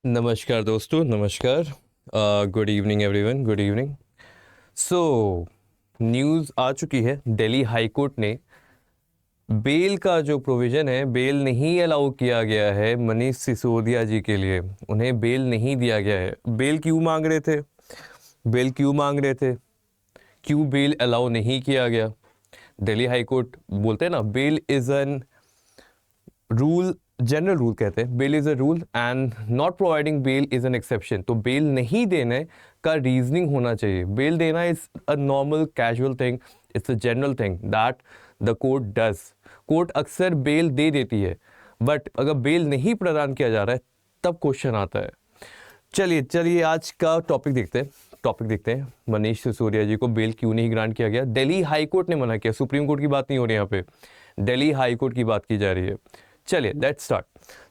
नमस्कार दोस्तों, नमस्कार। Good evening everyone, good evening. So news आ चुकी है, दिल्ली हाई कोर्ट ने बेल का जो प्रोविज़न है, बेल नहीं अलाउ किया गया है मनीष सिसोदिया जी के लिए। उन्हें बेल नहीं दिया गया है। बेल क्यों मांग रहे थे? बेल क्यों मांग रहे थे? क्यों बेल अलाउ नहीं किया गया? दिल्ली हाई कोर्ट बोलते हैं ना, bail is an rule, general rule कहते हैं, bail is a rule and not providing bail is an exception. तो बेल नहीं देने का रीजनिंग होना चाहिए। बेल देना is a normal casual thing, it's a general thing that the court does. Court अक्सर बेल दे देती है, बट अगर बेल नहीं प्रदान किया जा रहा है तब क्वेश्चन आता है। चलिए चलिए आज का टॉपिक देखते हैं। मनीष सिसोदिया जी को बेल क्यों नहीं ग्रांट किया गया? दिल्ली हाई कोर्ट ने मना किया। सुप्रीम कोर्ट की बात नहीं हो रही यहाँ पे, दिल्ली हाई कोर्ट की बात की जा रही है। चलिए लेट्स स्टार्ट।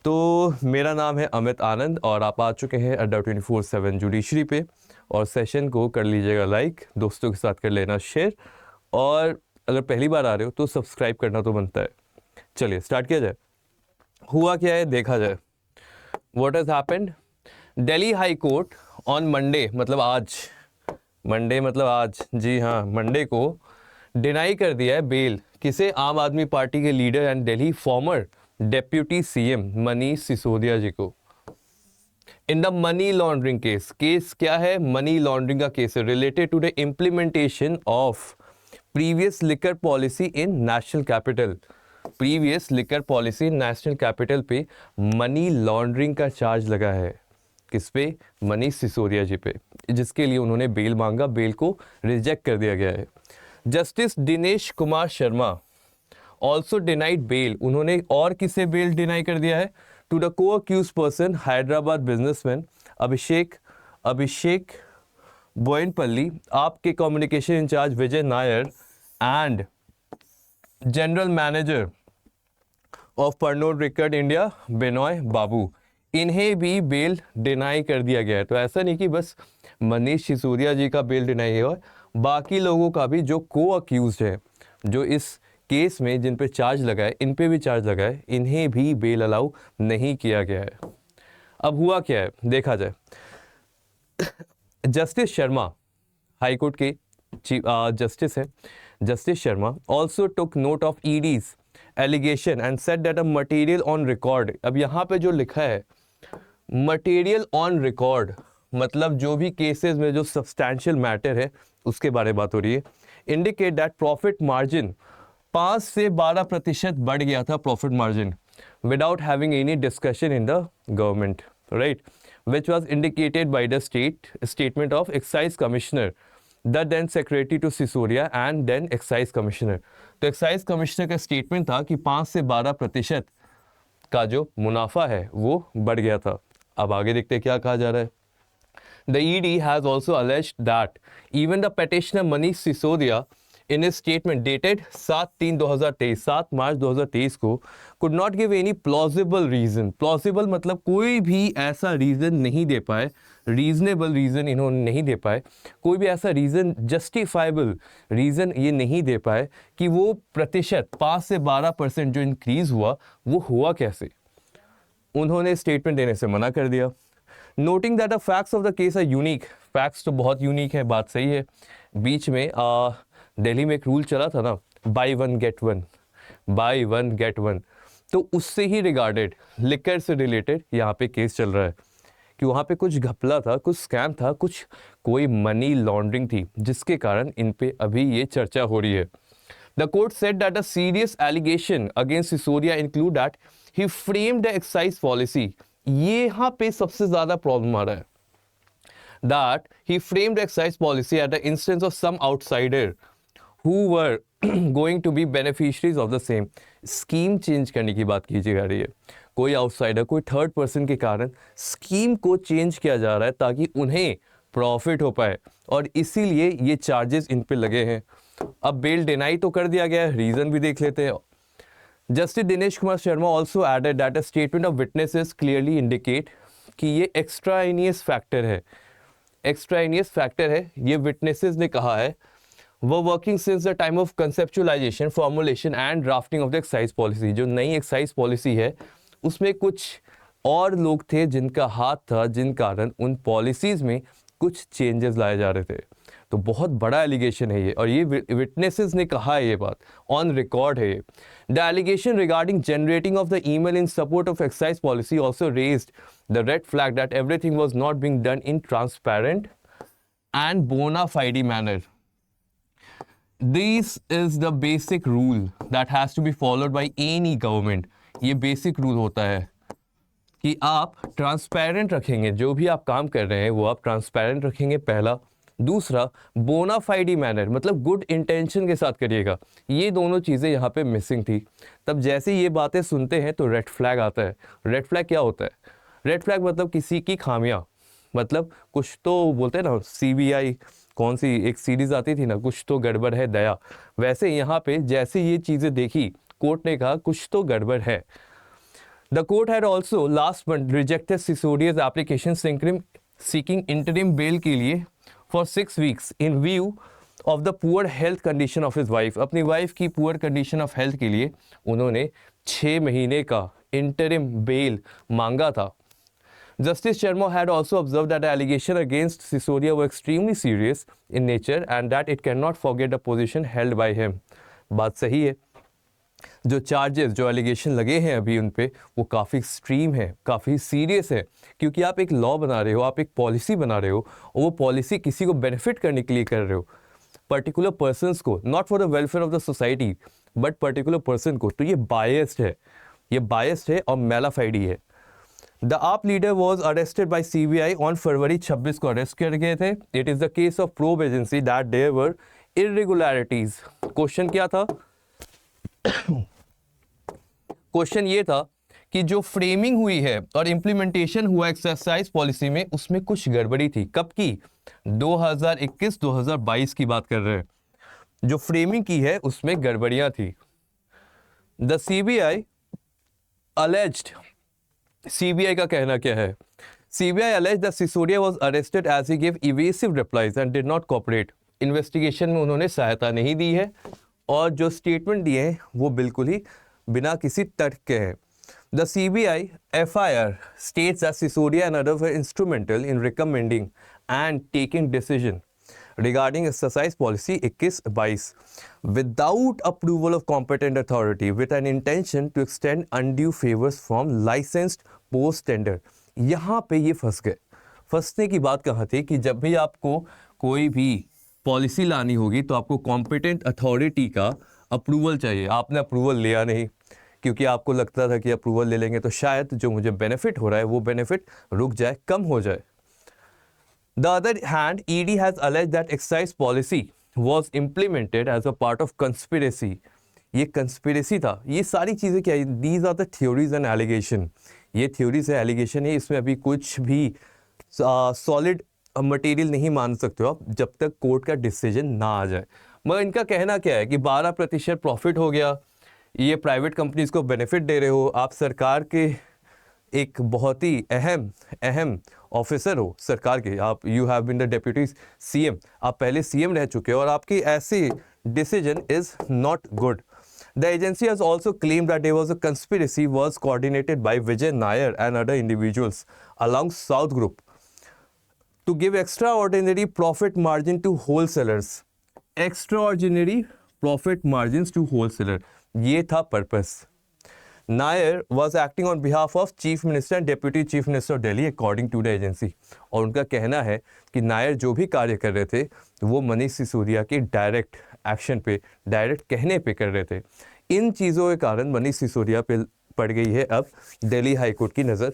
तो मेरा नाम है अमित आनंद और आप आ चुके हैं अड्डा 24/7 जुडिशरी पे। और सेशन को कर लीजिएगा लाइक, दोस्तों के साथ कर लेना शेयर, और अगर पहली बार आ रहे हो तो सब्सक्राइब करना तो बनता है। चलिए स्टार्ट किया जाए। हुआ क्या है देखा जाए। What has happened? Delhi high court on Monday, मतलब आज, जी हाँ, मंडे को डिनाई कर दिया है बेल। किसे? आम आदमी पार्टी के leader and Delhi former deputy CM Manish Sisodia ji को। In the money laundering case क्या है? मनी लॉन्ड्रिंग का केस है, related to the implementation of previous liquor policy in national capital. Previous liquor policy national capital पे money laundering का charge लगा है। किस पे? मनीष सिसोदिया जी पे, जिसके लिए उन्होंने बेल मांगा। बेल को रिजेक्ट कर दिया गया है। Justice Dinesh Kumar Sharma also denied bail. उन्होंने और किसे बेल डिनाई कर दिया है? To the co accused person Hyderabad businessman Abhishek Boinpally, आपके communication in charge Vijay Nair and general manager of Pernod Ricard India Benoy Babu. इन्हें भी बेल डिनाई कर दिया गया है। तो ऐसा नहीं कि बस मनीष सिसोदिया जी का बेल डिनाई है, बाकी लोगों का भी जो को अक्यूज है, जो इस केस में जिन पे चार्ज लगा है, इन पे भी चार्ज लगा है, इन्हें भी बेल अलाउ नहीं किया गया है। अब हुआ क्या है देखा जाए। जस्टिस शर्मा, हाई कोर्ट के जस्टिस है, justice Sharma also took note of ED's allegation and said that a material on record. अब यहाँ पे जो लिखा है मटेरियल ऑन रिकॉर्ड, मतलब जो भी केसेस में जो सब्सटैंशियल मैटर है उसके बारे में बात हो रही है। इंडिकेट दैट प्रॉफिट मार्जिन 5 से 12% बढ़ गया था, profit margin, without having any discussion in the government, right, which was indicated by the statement of excise commissioner, the then secretary to Sisodia and then excise commissioner. तो excise commissioner का statement था कि 5 से 12% का जो मुनाफा है वो बढ़ गया था। अब आगे देखते क्या कहा जा रहा है। The ED has also alleged that even the petitioner Manish Sisodia in his statement dated 7/3/2023, 7 मार्च 2023 को could not give any plausible reason। plausible मतलब कोई भी ऐसा रीजन नहीं दे पाए, रीजनेबल रीजन इन्होंने नहीं दे पाए, कोई भी ऐसा रीजन, जस्टिफाइबल रीजन ये नहीं दे पाए कि वो प्रतिशत 5 से 12% जो इंक्रीज हुआ वो हुआ कैसे। उन्होंने स्टेटमेंट देने से मना कर दिया। Noting that the facts of the case are unique. Facts तो बहुत यूनिक है, बात सही है। बीच में दिल्ली में एक रूल चला था ना, बाई वन गेट वन, तो उससे ही रिगार्डेड, लिकर से रिलेटेड यहाँ पे केस चल रहा है कि वहाँ पे कुछ घपला था, कुछ स्कैम था, कोई मनी लॉन्ड्रिंग थी, जिसके कारण इन पे अभी ये चर्चा हो रही है। The court said that a serious allegation against Sisodia include that he framed the excise policy। ये यहाँ पे सबसे ज्यादा प्रॉब्लम आ रहा है। That he framed the excise policy at the instance of some outsider who were going to be beneficiaries of the same। Scheme change करने की बात की जा रही है। कोई आउटसाइडर, कोई थर्ड पर्सन के कारण स्कीम को चेंज किया जा रहा है ताकि उन्हें प्रॉफिट हो पाए, और इसीलिए ये चार्जेस इन पे लगे हैं। अब बेल डिनाई तो कर दिया गया है, रीजन भी देख लेते हैं। Justice Dinesh Kumar Sharma also added that a statement of witnesses clearly indicate कि ये एक्स्ट्राइनियस फैक्टर है। एक्स्ट्राइनियस फैक्टर है, ये विटनेसेस ने कहा है, वो working since the time of conceptualisation, formulation and drafting of the excise policy. जो नई एक्साइज पॉलिसी है उसमें कुछ और लोग थे जिनका हाथ था, जिन कारण उन पॉलिसीज़ में कुछ चेंजेस लाए जा रहे थे। तो बहुत बड़ा एलिगेशन है ये, और ये विटनेसेस ने कहा है, ये बात ऑन रिकॉर्ड है। The allegation regarding generating of the email in support of excise policy also raised the red flag that everything was not being done in transparent and bona fide manner. This is the basic rule that has to be followed by any government. ये basic rule होता है कि आप transparent रखेंगे, जो भी आप काम कर रहे हैं वो आप ट्रांसपेरेंट रखेंगे, पहला। दूसरा, बोना फाइडी मैनर, मतलब गुड इंटेंशन के साथ करिएगा। ये दोनों चीज़ें यहाँ पे मिसिंग थी। तब जैसे ये बातें सुनते हैं तो रेड फ्लैग आता है। रेड फ्लैग क्या होता है? रेड फ्लैग मतलब किसी की खामियां, मतलब कुछ तो बोलते हैं ना, CBI कौन सी एक सीरीज आती थी ना, कुछ तो गड़बड़ है दया, वैसे यहाँ पे जैसे ये चीज़ें देखी, कोर्ट ने कहा कुछ तो गड़बड़ है। The court had also last month rejected Sisodia's application seeking interim bail के लिए for 6 weeks in view of the poor health condition of his wife. अपनी वाइफ की पुअर कंडीशन ऑफ हेल्थ के लिए उन्होंने 6 महीने का इंटरिम बेल मांगा था। Justice Sharma had also observed that the allegation against Sisodia were extremely serious in nature and that it cannot forget the position held by him. बात सही है, जो चार्जेस, जो एलिगेशन लगे हैं अभी उन पे, वो काफ़ी एक्सट्रीम है, काफ़ी सीरियस है, क्योंकि आप एक लॉ बना रहे हो, आप एक पॉलिसी बना रहे हो, और वो पॉलिसी किसी को बेनिफिट करने के लिए कर रहे हो, पर्टिकुलर पर्सनस को, not for the welfare of the society but particular person को। तो ये बायस्ड है, ये बायस्ड है और मेलाफाइडी है। The AAP leader was arrested by CBI on February 26 को अरेस्ट कर गए थे। It is the case of probe agency that there were irregularities. Question क्या था? क्वेश्चन ये था कि जो फ्रेमिंग हुई है और इम्प्लीमेंटेशन हुआ एक्सरसाइज पॉलिसी में, उसमें कुछ गड़बड़ी थी। कब की? 2021-2022 की बात कर रहे हैं। जो फ्रेमिंग की है उसमें गड़बड़ियां थी। द CBI alleged, CBI का कहना क्या है? CBI alleged that Sisodia was arrested as he gave evasive replies and did not cooperate. Investigation में उन्होंने सहायता नहीं दी है और जो स्टेटमेंट दिए हैं वो बिल्कुल ही बिना किसी तर्क के हैं। The CBI FIR states that Sisodia and others were instrumental in recommending and taking decision regarding exercise policy 21-22 without approval of competent authority with an intention to extend undue favors from licensed post tender। यहाँ पे ये फंस गए। फंसने की बात कहाँ थी कि जब भी आपको कोई भी पॉलिसी लानी होगी तो आपको कॉम्पिटेंट अथॉरिटी का अप्रूवल चाहिए। आपने अप्रूवल लिया नहीं, क्योंकि आपको लगता था कि अप्रूवल ले लेंगे तो शायद जो मुझे बेनिफिट हो रहा है वो बेनिफिट रुक जाए, कम हो जाए। The other hand, ED has alleged that excise policy was implemented as a part of conspiracy। ये कंस्पिरेसी था। ये सारी चीज़ें क्या है? These are the theories and allegation। ये theories है, allegation है, इसमें अभी कुछ भी सॉलिड मटेरियल नहीं मान सकते हो आप जब तक कोर्ट का डिसीजन ना आ जाए। मगर इनका कहना क्या है कि 12% प्रॉफिट हो गया, ये प्राइवेट कंपनीज को बेनिफिट दे रहे हो, आप सरकार के एक बहुत ही अहम ऑफिसर हो सरकार के, आप you have been the deputy CM, आप पहले CM रह चुके हो और आपकी ऐसी decision is not good. The agency has also claim that there was a conspiracy was coordinated by Vijay Nair and other individuals along South Group to give extraordinary profit margin to wholesalers। extraordinary profit margins to wholesaler, ये था purpose. Nair was acting on behalf of Chief Minister and Deputy Chief Minister of Delhi according to the agency। और उनका कहना है कि नायर जो भी कार्य कर रहे थे वो मनीष सिसोदिया के डायरेक्ट एक्शन पे, डायरेक्ट कहने पे कर रहे थे। इन चीज़ों के कारण मनीष सिसोदिया पे पड़ गई है अब दिल्ली हाईकोर्ट की नज़र,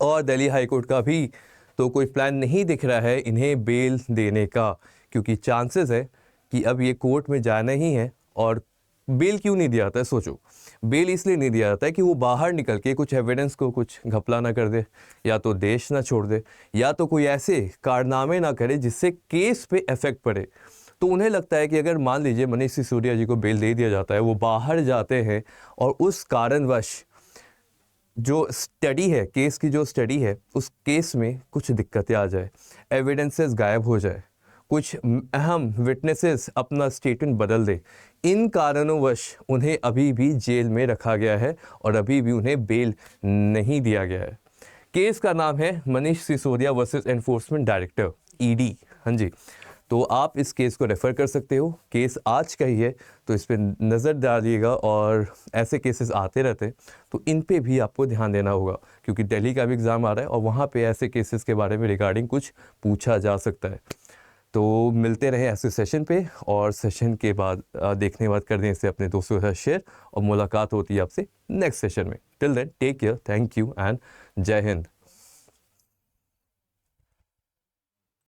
और दिल्ली हाईकोर्ट का भी तो कोई प्लान नहीं दिख रहा है इन्हें बेल देने का, क्योंकि चांसेस है कि अब ये कोर्ट में जाना ही है। और बेल क्यों नहीं दिया जाता है? सोचो, बेल इसलिए नहीं दिया जाता है कि वो बाहर निकल के कुछ एविडेंस को कुछ घपला ना कर दे, या तो देश ना छोड़ दे, या तो कोई ऐसे कारनामे ना करे जिससे केस पे इफेक्ट पड़े। तो उन्हें लगता है कि अगर मान लीजिए मनीष सिसोदिया जी को बेल दे दिया जाता है, वो बाहर जाते हैं और उस कारणवश जो स्टडी है, केस की जो स्टडी है, उस केस में कुछ दिक्कतें आ जाए, एविडेंसेस गायब हो जाए, कुछ अहम विटनेसेस अपना स्टेटमेंट बदल दे, इन कारणोंवश उन्हें अभी भी जेल में रखा गया है और अभी भी उन्हें बेल नहीं दिया गया है। केस का नाम है Manish Sisodia versus enforcement director ED. हाँ जी, तो आप इस केस को रेफ़र कर सकते हो। केस आज का ही है, तो इस पर नज़र डालिएगा और ऐसे केसेस आते रहते हैं, तो इन पे भी आपको ध्यान देना होगा, क्योंकि दिल्ली का भी एग्ज़ाम आ रहा है और वहाँ पे ऐसे केसेस के बारे में रिगार्डिंग कुछ पूछा जा सकता है। तो मिलते रहे ऐसे सेशन पे, और सेशन के बाद देखने के बाद कर दें इसे अपने दोस्तों के साथ शेयर, और मुलाकात होती है आपसे नेक्स्ट सेशन में। Till then take care, thank you and जय हिंद।